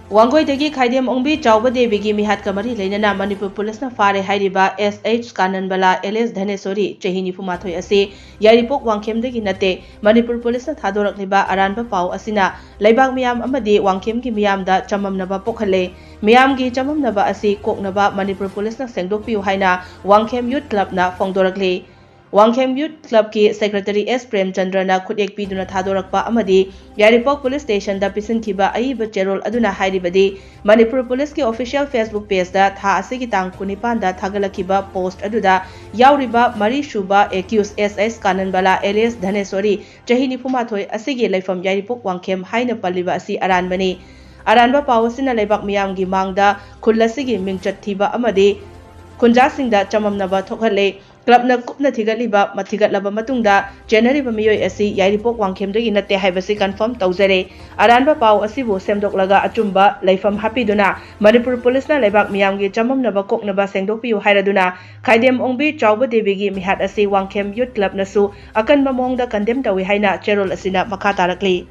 Wangoi-dagi Khaidem Ongbi Chawba Devigi Mihat Kamari Leinana Manipur Police na Fare Hairiba SH Kananbala LS Dhanesori Chehini Fumathoi Ase Yaripok Wangkemdagi Nate Manipur Police na Thadorakliba Aranba Pau Asina Laibak Miyam Amadi Wangkemgi Miyamda Chamamnaba Pokhale Miyamgi Chamamnaba Ase Koknaba Manipur Police na Sengdokpiu Haina Wangkem Youth Club na Phongdorakle Wangkhem Youth Club ki Secretary S Prem Chandra na khudek piduna thadorakpa amadi Yaripok Police Station da pisinkiba aiba cherol aduna hairibadi Manipur Police ki official Facebook page da tha asigi tang kunipan da thagalakiba post aduda yauriba mari shuba accused SS Kananbala alias Dhanesori chahini fumathoi asigi laifam Yaripok Wangkhem haina palliba asi aranbani aranba pawasina laibak miyamgi mangda khullasigi mingchat thiba amadi khunjasingda chamamnaba thokhale Club na kupna thigaliba mathigatlaba matungda January ba miyoi asi Yaripok Wangkemdagi nate haibasi confirm tawjare aranba paw asibu semdoklaga achumba laifam hapiduna Manipur Police na laibak miyamgi chamamnaba koknaba sengdokpiu hairaduna Khaidem Ongbi Chawba Devigi mihat asi Wangkhem Youth Club nasu akanba mongda condemn tawi haina cherol asina makha tarakli